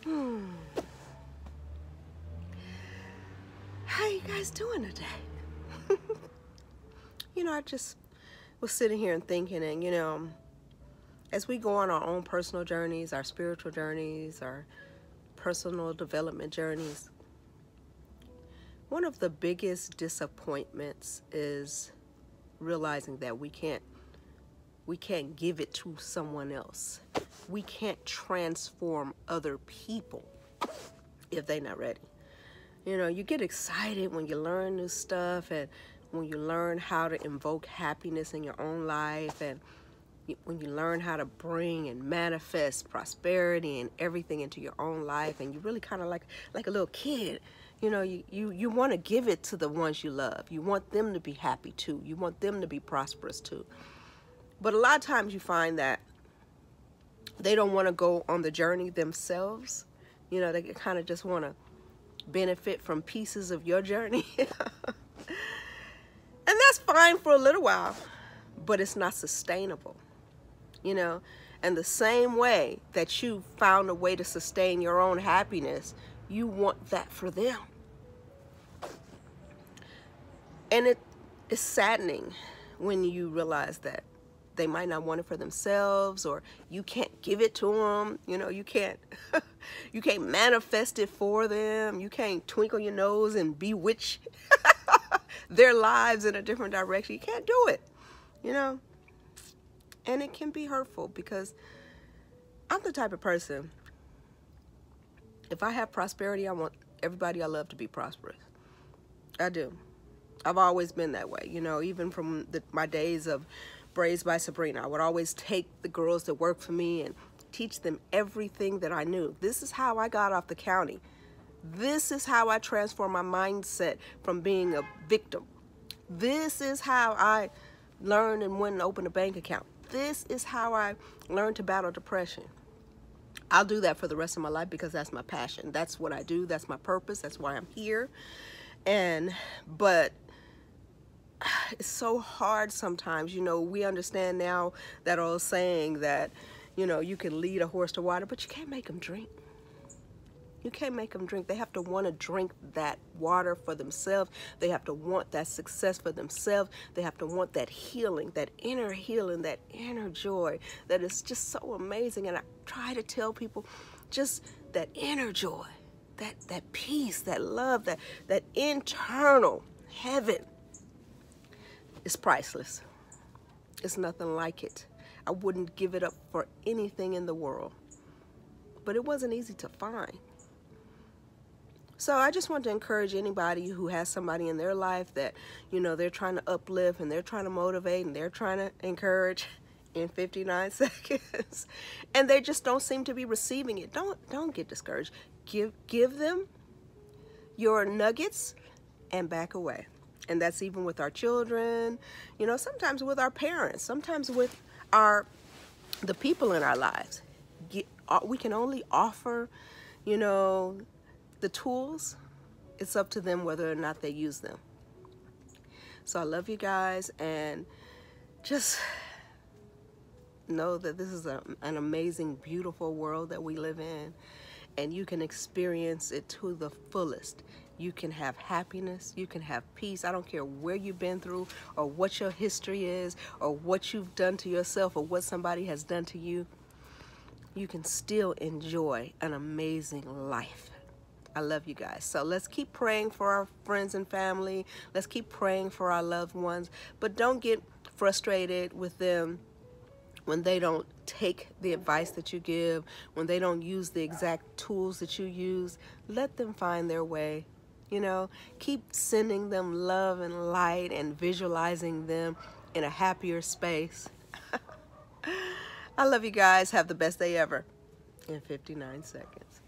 Hmm. How you guys doing today? I just was sitting here and thinking, and as we go on our own personal journeys, our spiritual journeys, our personal development journeys, one of the biggest disappointments is realizing that we can't give it to someone else. We can't transform other people if they're not ready. You get excited when you learn new stuff, and when you learn how to invoke happiness in your own life, and when you learn how to bring and manifest prosperity and everything into your own life, and you really kind of like a little kid. You want to give it to the ones you love. You want them to be happy too. You want them to be prosperous too. But a lot of times you find that they don't want to go on the journey themselves. They kind of just want to benefit from pieces of your journey. And that's fine for a little while, but it's not sustainable. And the same way that you found a way to sustain your own happiness, you want that for them. And it is saddening when you realize that they might not want it for themselves, or you can't give it to them. You can't you can't manifest it for them. You can't twinkle your nose and bewitch their lives in a different direction. You can't do it. And it can be hurtful, because I'm the type of person, if I have prosperity, I want everybody I love to be prosperous. I do. I've always been that way. Even from my days of Braids by Sabrina, I would always take the girls that work for me and teach them everything that I knew. This is how I got off the county. This is how I transformed my mindset from being a victim. This is how I learned and went and opened a bank account. This is how I learned to battle depression. I'll do that for the rest of my life, because that's my passion. That's what I do. That's my purpose. That's why I'm here. But it's so hard sometimes. We understand now that old saying that, you can lead a horse to water, but you can't make them drink. You can't make them drink. They have to want to drink that water for themselves. They have to want that success for themselves. They have to want that healing, that inner joy that is just so amazing. And I try to tell people, just that inner joy, that peace, that love, that internal heaven is priceless. It's nothing like it. I wouldn't give it up for anything in the world. But it wasn't easy to find. So I just want to encourage anybody who has somebody in their life that, they're trying to uplift, and they're trying to motivate, and they're trying to encourage in 59 seconds, and they just don't seem to be receiving it. Don't get discouraged. Give them your nuggets and back away. And that's even with our children, sometimes with our parents, sometimes with the people in our lives. We can only offer, the tools. It's up to them whether or not they use them. So I love you guys, and just know that this is an amazing, beautiful world that we live in, and you can experience it to the fullest. You can have happiness, you can have peace. I don't care where you've been through, or what your history is, or what you've done to yourself, or what somebody has done to you. You can still enjoy an amazing life. I love you guys. So let's keep praying for our friends and family. Let's keep praying for our loved ones. But don't get frustrated with them when they don't take the advice that you give, when they don't use the exact tools that you use. Let them find their way. Keep sending them love and light, and visualizing them in a happier space. I love you guys. Have the best day ever in 59 seconds.